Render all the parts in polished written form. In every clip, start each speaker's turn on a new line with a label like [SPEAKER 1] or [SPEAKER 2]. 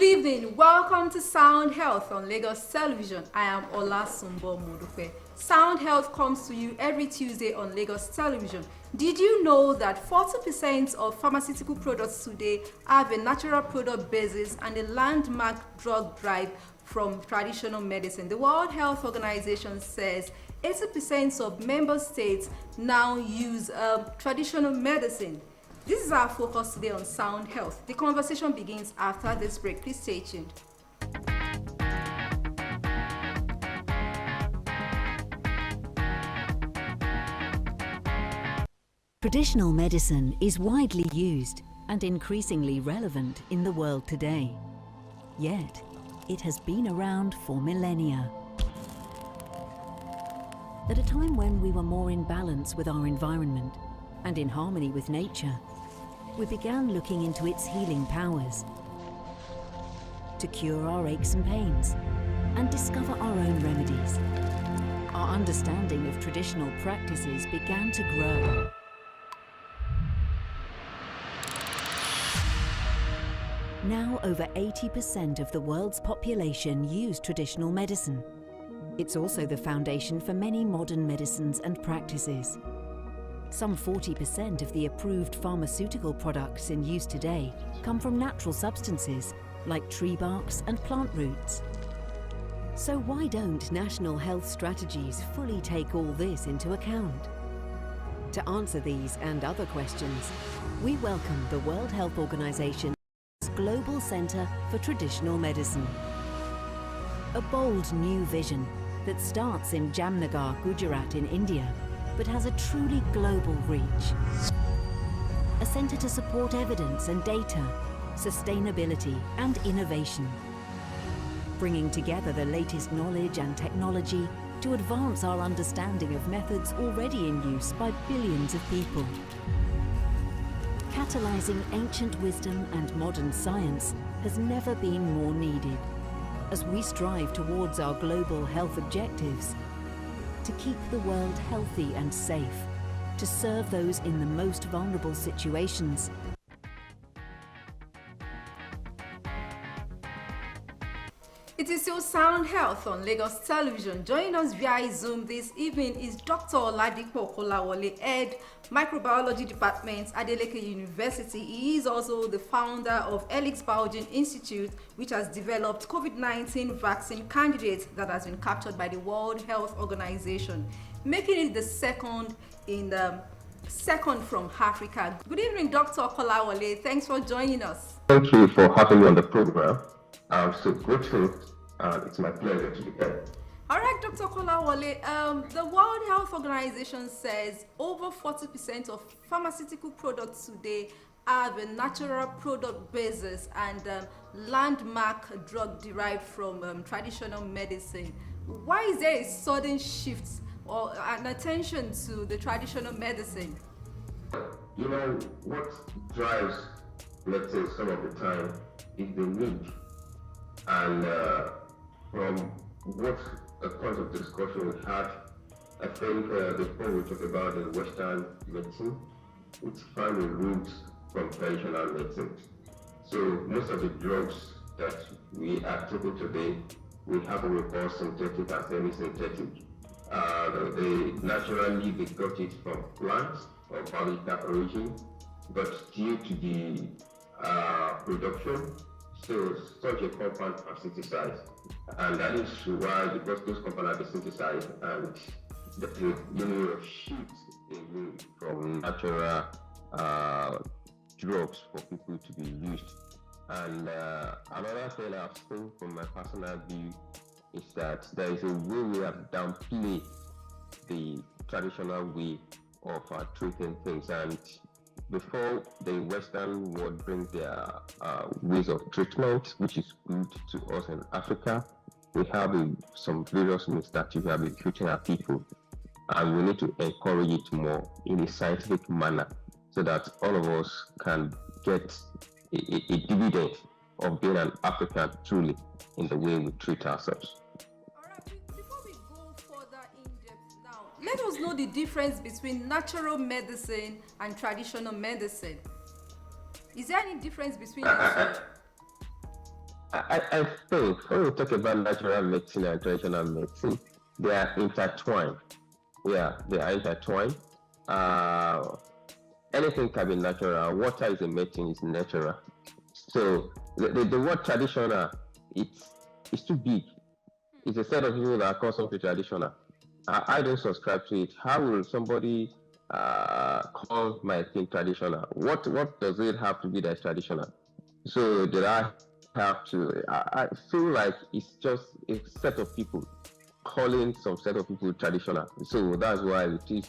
[SPEAKER 1] Good evening, welcome to Sound Health on Lagos Television. I am Olasumbo Modupe. Sound Health comes to you every Tuesday on Lagos Television. Did you know that 40% of pharmaceutical products today have a natural product basis and a landmark drug drive from traditional medicine? The World Health Organization says 80% of member states now use traditional medicine. This is our focus today on Sound Health. The conversation begins after this break. Please stay tuned.
[SPEAKER 2] Traditional medicine is widely used and increasingly relevant in the world today. Yet, it has been around for millennia. At a time when we were more in balance with our environment and in harmony with nature, we began looking into its healing powers to cure our aches and pains and discover our own remedies. Our understanding of traditional practices began to grow. Now over 80% of the world's population use traditional medicine. It's also the foundation for many modern medicines and practices. Some 40% of the approved pharmaceutical products in use today come from natural substances like tree barks and plant roots. So why don't national health strategies fully take all this into account? To answer these and other questions, we welcome the World Health Organization's Global Center for Traditional Medicine. A bold new vision that starts in Jamnagar, Gujarat in India, but has a truly global reach. A center to support evidence and data, sustainability and innovation. Bringing together the latest knowledge and technology to advance our understanding of methods already in use by billions of people. Catalyzing ancient wisdom and modern science has never been more needed as we strive towards our global health objectives to keep the world healthy and safe, to serve those in the most vulnerable situations.
[SPEAKER 1] It is still Sound Health on Lagos Television. Joining us via Zoom this evening is Dr. Oladipo Kolawole, Head Microbiology Department, Adeleke University. He is also the founder of Helix Biogen Institute, which has developed COVID-19 vaccine candidate that has been captured by the World Health Organization, making it the second from Africa. Good evening, Dr. Kolawole. Thanks for joining us.
[SPEAKER 3] Thank you for having me on the program. I'm so grateful, and it's my pleasure to be here.
[SPEAKER 1] All right, Dr. Kolawole, the World Health Organization says over 40% of pharmaceutical products today have a natural product basis and landmark drug derived from traditional medicine. Why is there a sudden shift or an attention to the traditional medicine?
[SPEAKER 3] You know, what drives, let's say, some of the time is the need. And from what a point of discussion we had, I think before we talk about the Western medicine, it's finding roots from traditional medicine. So most of the drugs that we are taking today, we have what we call synthetic and semi-synthetic. Naturally they got it from plants or biological origin, but due to the production, so such a compound are synthesized, and that is why, because those compounds are synthesized and the shift away from natural drugs for people to be used. And another thing I've seen from my personal view is that there is a way we have downplayed the traditional way of treating things. And before the Western world brings their ways of treatment, which is good to us in Africa, we have some various means that we have been treating our people, and we need to encourage it more in a scientific manner so that all of us can get a dividend of being an African truly in the way we treat ourselves.
[SPEAKER 1] All right, before we go further in depth now, let us know the difference between natural medicine and traditional medicine. Is there any difference between the two?
[SPEAKER 3] I think when we talk about natural medicine and traditional medicine, they are intertwined. Yeah, they are intertwined. Uh, Anything can be natural. Water is a medicine, it's natural. So the word traditional, it's it's too big. It's a set of people that call something traditional. I don't subscribe to it. How will somebody call my thing traditional? What does it have to be that's traditional? So did I have to? I feel like it's just a set of people calling some set of people traditional. So that's why it is.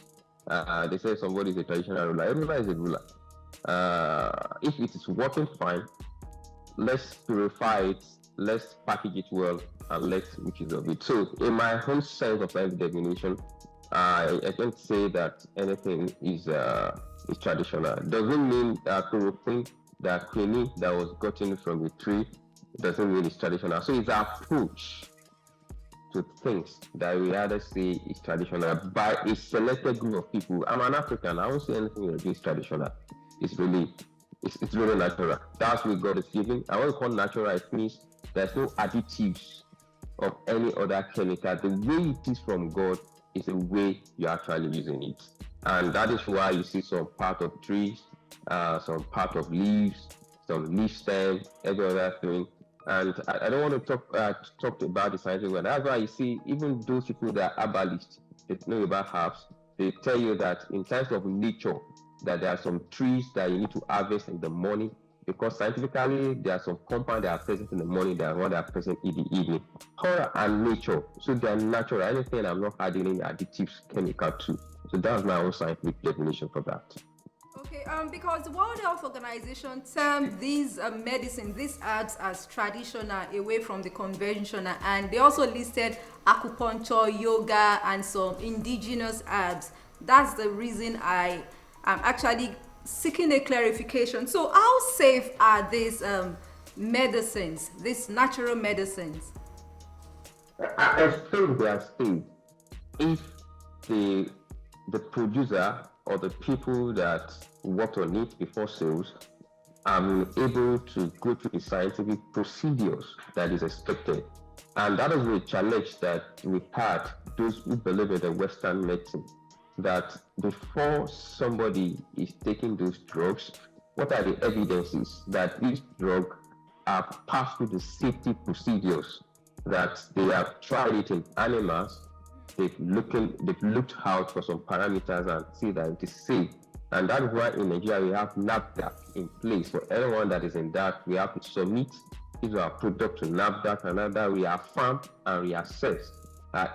[SPEAKER 3] They say somebody is a traditional ruler. Everybody is a ruler. If it is working fine, let's purify it, let's package it well, and let's make use of it. So, in my own sense of life definition, I can't say that anything is traditional. Doesn't mean that chloroquine, that quinine that was gotten from the tree, doesn't mean it's traditional. So, it's our approach to things that we rather say is traditional by a selected group of people. I'm an African. I don't say anything against traditional. It's really it's really natural. That's what God is giving. And when we call natural, it means there's no additives of any other chemical. The way it is from God is the way you're actually using it. And that is why you see some part of trees, some part of leaves, some leaf stem, every other thing. And I don't want to talk about the scientific one. That's why you see even those people that are herbalists, they know about herbs. They tell you that in terms of nature, that there are some trees that you need to harvest in the morning because scientifically there are some compounds that are present in the morning that are what are present in the evening. Horror and nature, so they are natural. Anything I'm not adding any additives, chemical to. So that's my own scientific definition for that.
[SPEAKER 1] Okay, because the World Health Organization termed these medicine, these herbs as traditional, away from the conventional, and they also listed acupuncture, yoga, and some indigenous herbs. That's the reason I am actually seeking a clarification. So, how safe are these medicines, these natural medicines?
[SPEAKER 3] I think they are safe if the the producer or the people that worked on it before sales are able to go through the scientific procedures that is expected. And that is the challenge that we had, those who believe in the Western medicine, that before somebody is taking those drugs, what are the evidences that these drugs are passed through the safety procedures, that they have tried it in animals, they've looked out for some parameters and see that it is safe. And that is why in Nigeria we have NAFDAC in place. For anyone that is in that, we have to submit these our product to NAFDAC, and that we affirm and reassess.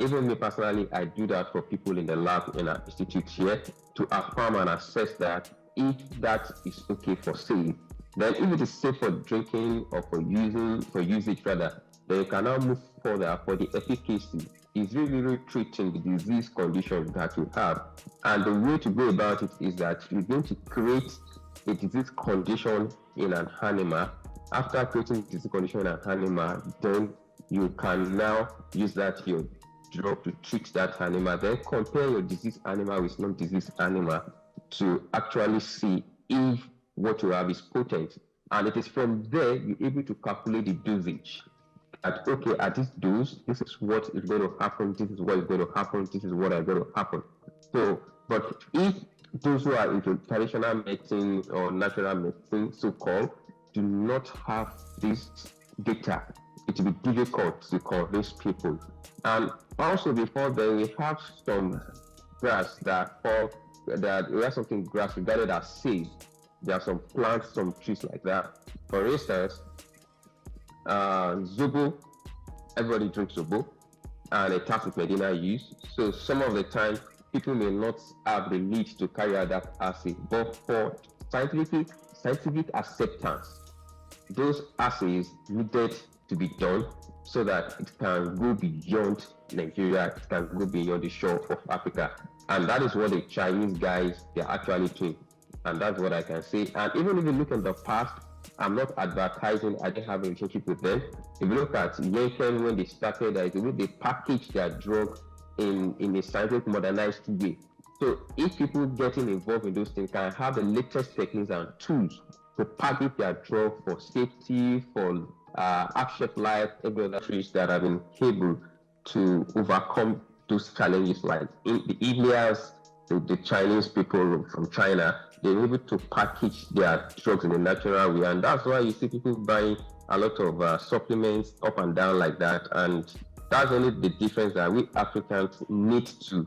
[SPEAKER 3] Even me personally, I do that for people in the lab in our institute here to affirm and assess that if that is okay for sale, then if it is safe for drinking or for usage rather, then you can now move further for the efficacy. Is really treating the disease condition that you have. And the way to go about it is that you're going to create a disease condition in an animal. After creating disease condition in an animal, then you can now use that your drug to treat that animal. Then compare your diseased animal with non-diseased animal to actually see if what you have is potent. And it is from there you're able to calculate the dosage. At okay, at this dose, this is what is going to happen, this is what is going to happen, this is what is going to happen. So, but if those who are into traditional medicine or natural medicine, so called, do not have this data, it will be difficult to convince people. And also before then, we have some grass that fall, that we have something grass regarded as seed. There are some plants, some trees like that. For instance, Zobo, everybody drinks Zobo, and it has with Medina use. So some of the time, people may not have the need to carry out that assay, but for scientific acceptance, those assays needed to be done so that it can go beyond Nigeria, it can go beyond the shore of Africa. And that is what the Chinese guys, they're actually doing. And that's what I can say. And even if you look in the past, I'm not advertising, I didn't have a relationship with them. If you look at Yanken when they started, the way they package their drug in a scientific modernized way. So if people getting involved in those things can have the latest techniques and tools to package their drug for safety, for Action Life, every other countries that have been able to overcome those challenges, like in the Indians, the Chinese people from China, they're able to package their drugs in a natural way. And that's why you see people buying a lot of supplements up and down like that. And that's only the difference, that we Africans need to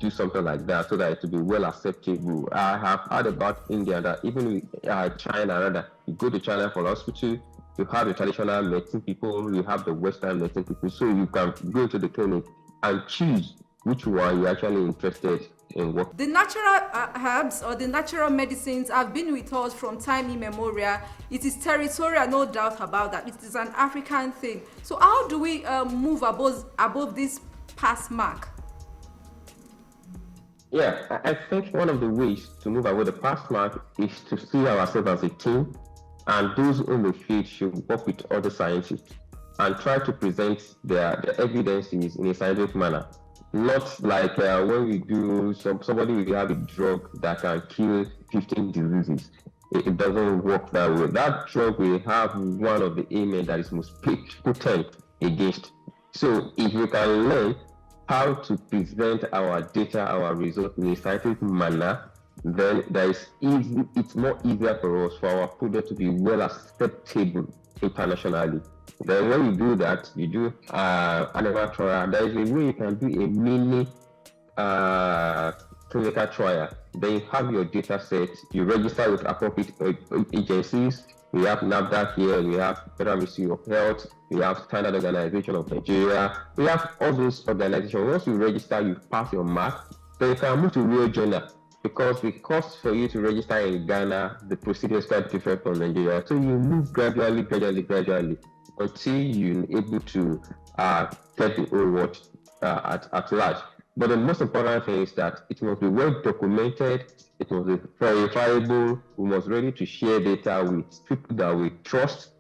[SPEAKER 3] do something like that so that it will be well acceptable. I have heard about India that even with China, rather, you go to China for hospital, you have the traditional medicine people, you have the Western medicine people, so you can go to the clinic and choose which one you're actually interested in. What
[SPEAKER 1] the natural herbs or the natural medicines have been with us from time immemorial. It is territorial, no doubt about that. It is an African thing. So how do we move above this past mark?
[SPEAKER 3] Yeah, I think one of the ways to move away the past mark is to see ourselves as a team, and those in the field should work with other scientists and try to present the evidences in a scientific manner. Not like when we do somebody will have a drug that can kill 15 diseases. It doesn't work that way. That drug will have one of the ailments that is most potent against. So if you can learn how to present our data, our results in a scientific manner, then it's more easier for us, for our product to be well acceptable internationally. Then when you do that, you do animal trial. There is a way you can do a mini clinical trial. Then you have your data set, you register with appropriate agencies. We have NAFDAC here, we have Federal Ministry of Health, we have Standard Organization of Nigeria, we have all those organizations. Once you register, you pass your mark, then you can move to real journal, because the cost for you to register in Ghana, the procedure is quite different from Nigeria. So you move gradually until you're able to get the whole world at large. But the most important thing is that it must be well documented, it must be verifiable, we must be ready to share data with people that we trust,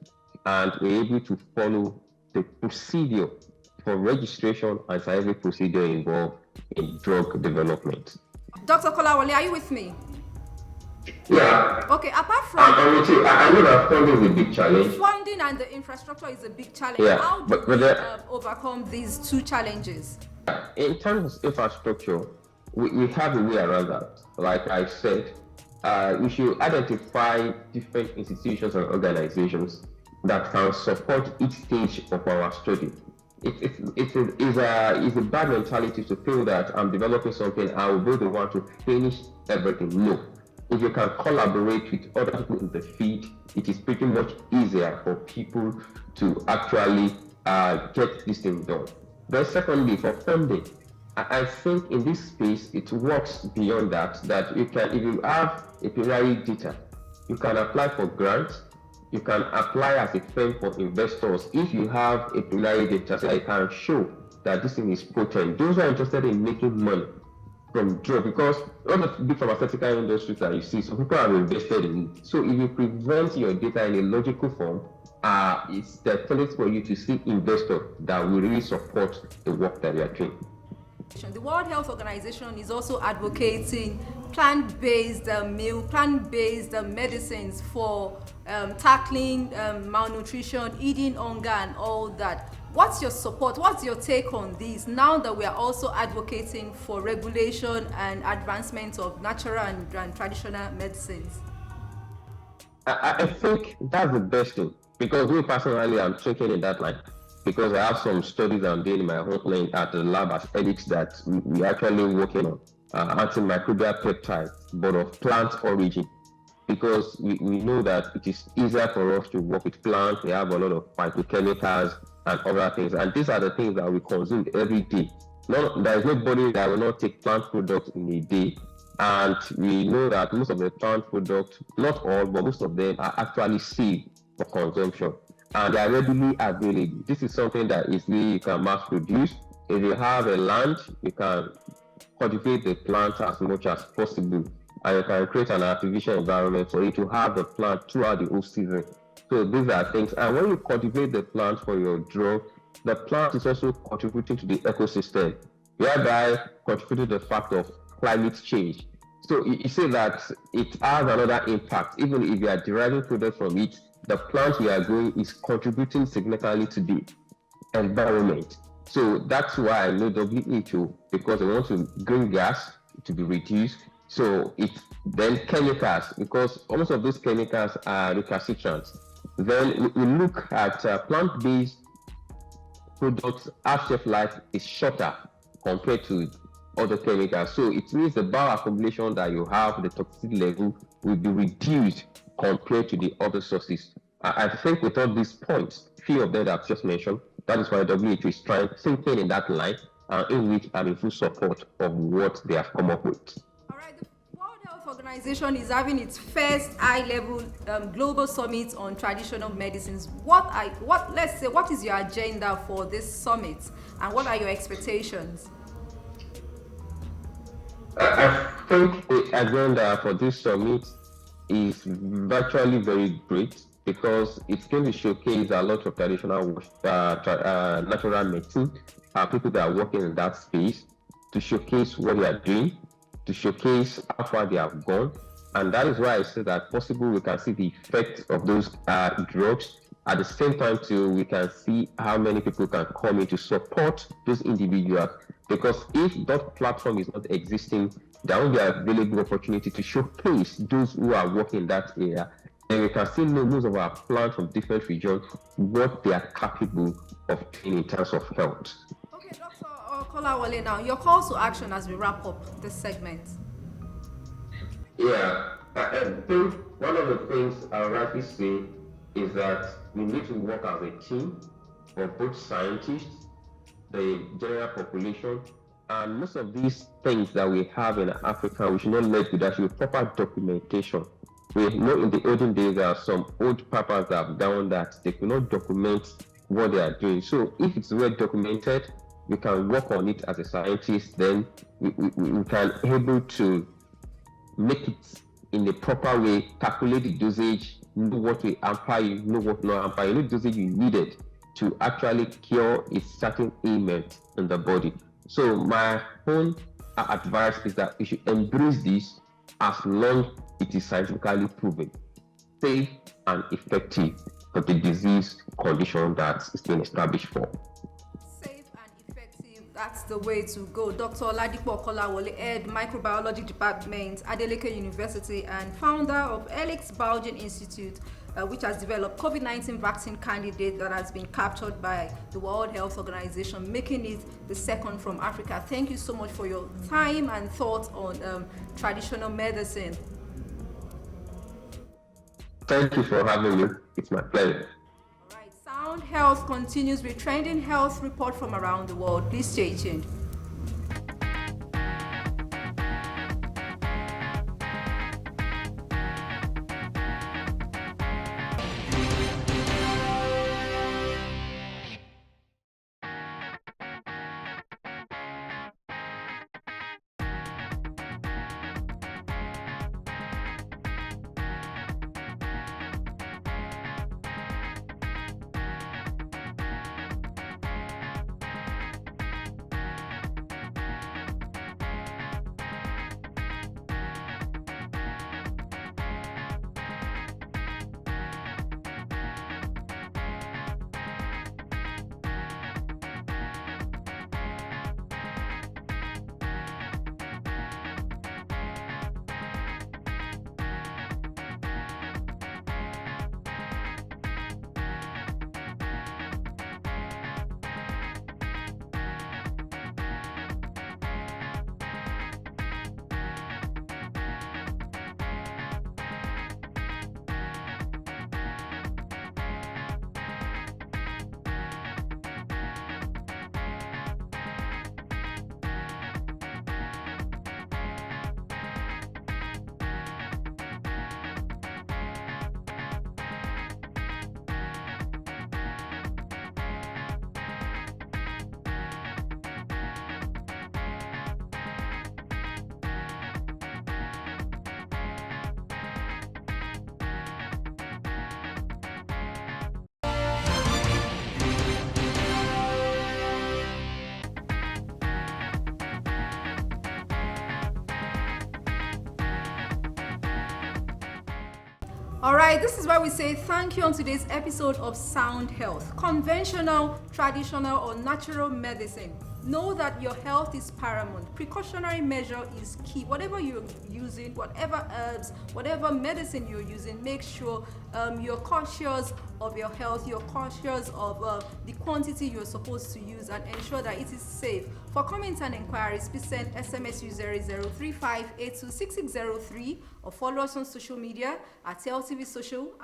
[SPEAKER 3] and we're able to follow the procedure for registration and scientific procedure involved in drug development.
[SPEAKER 1] Dr. Kolawole, are you with me?
[SPEAKER 3] Yeah.
[SPEAKER 1] Okay, apart from
[SPEAKER 3] I know that funding is a big challenge.
[SPEAKER 1] Funding and the infrastructure is a big challenge.
[SPEAKER 3] Yeah,
[SPEAKER 1] How do we overcome these two challenges?
[SPEAKER 3] In terms of infrastructure, we have a way around that. Like I said, we should identify different institutions and organizations that can support each stage of our study. It's a bad mentality to feel that I'm developing something, I will be the one to finish everything. No. If you can collaborate with other people in the field, it is pretty much easier for people to actually get this thing done. Then secondly, for funding, I think in this space, it works beyond that you can, if you have a preliminary data, you can apply for grants, you can apply as a firm for investors. If you have a preliminary data, so I can show that this thing is potent. Those who are interested in making money from drug, because all the big pharmaceutical industries that you see, so people are invested in it. So if you present your data in a logical form, it's the place for you to see investors that will really support the work that you are doing.
[SPEAKER 1] The World Health Organization is also advocating plant-based meal, plant-based medicines for tackling malnutrition, eating hunger, and all that. What's your support? What's your take on this now that we are also advocating for regulation and advancement of natural and traditional medicines?
[SPEAKER 3] I think that's the best thing, because me personally, I'm thinking in that line, because I have some studies I'm doing in my own lane at the lab at Helix that we actually working on antimicrobial peptides, but of plant origin, because we know that it is easier for us to work with plants. We have a lot of phytochemicals and other things, and these are the things that we consume every day. There is nobody that will not take plant products in a day, and we know that most of the plant products, not all, but most of them are actually safe for consumption, and they are readily available. This is something that easily you can mass produce. If you have a land, you can cultivate the plant as much as possible, and you can create an artificial environment for you to have the plant throughout the whole season. So these are things, and when you cultivate the plant for your drug, the plant is also contributing to the ecosystem, thereby contributing to the fact of climate change. So you see that it has another impact. Even if you are deriving products from it, the plant we are growing is contributing significantly to the environment. So that's why I know WHO, because they want to green gas to be reduced. So it's then chemicals, because most of those chemicals are recalcitrants. Then we look at plant-based products. Our shelf life is shorter compared to other chemicals. So it means the bioaccumulation that you have, the toxicity level will be reduced compared to the other sources. I think with all these points, few of them that I've just mentioned, that is why WHO is trying thinking in that line, in which I'm in full support of what they have come up with.
[SPEAKER 1] All right, the World Health Organization is having its first high-level global summit on traditional medicines. What is your agenda for this summit, and what are your expectations?
[SPEAKER 3] I think the agenda for this summit is virtually very great, because it's going to showcase a lot of traditional natural medicine, people that are working in that space, to showcase what they are doing, to showcase how far they have gone. And that is why I say that possible we can see the effects of those drugs. At the same time too, we can see how many people can come in to support those individuals. Because if that platform is not existing, there will be an available opportunity to showcase those who are working in that area. And we can still know most of our plants from different regions, what they are capable of doing in terms of health.
[SPEAKER 1] Okay, Dr. Kolawole, now your calls to action as we wrap up this segment.
[SPEAKER 3] Yeah, I think one of the things I rightly say is that we need to work as a team of both scientists, the general population, and most of these things that we have in Africa, we should not let go. There should be proper documentation. We know in the olden days there are some old papas that have done that. They could not document what they are doing. So if it's well documented, we can work on it as a scientist. Then we can be able to make it in the proper way, calculate the dosage, know what will hamper you, know what not hamper you, know the dosage you needed to actually cure a certain ailment in the body. So my own advice is that we should embrace this as long it is scientifically proven, safe and effective for the disease condition that is being established for.
[SPEAKER 1] Safe and effective, that's the way to go. Dr. Oladipo Kolawole, Head Microbiology Department, Adeleke University, and founder of Helix Biogen Institute, which has developed COVID-19 vaccine candidate that has been captured by the World Health Organization, making it the second from Africa. Thank you so much for your time and thoughts on traditional medicine.
[SPEAKER 3] Thank you for having me. It's my pleasure.
[SPEAKER 1] All right, Sound Health continues with trending health report from around the world. Please stay tuned. Alright, this is where we say thank you on today's episode of Sound Health. Conventional, traditional, or natural medicine. Know that your health is paramount. Precautionary measure is key. Whatever you're using, whatever herbs, whatever medicine you're using, make sure you're cautious of your health, you're cautious of the quantity you're supposed to use, and ensure that it is safe. For comments and inquiries, please send SMS to 0035826603 or follow us on social media at LTV Social,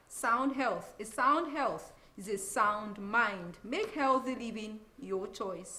[SPEAKER 1] #Sound Health. A sound health is a sound mind. Make healthy living your choice.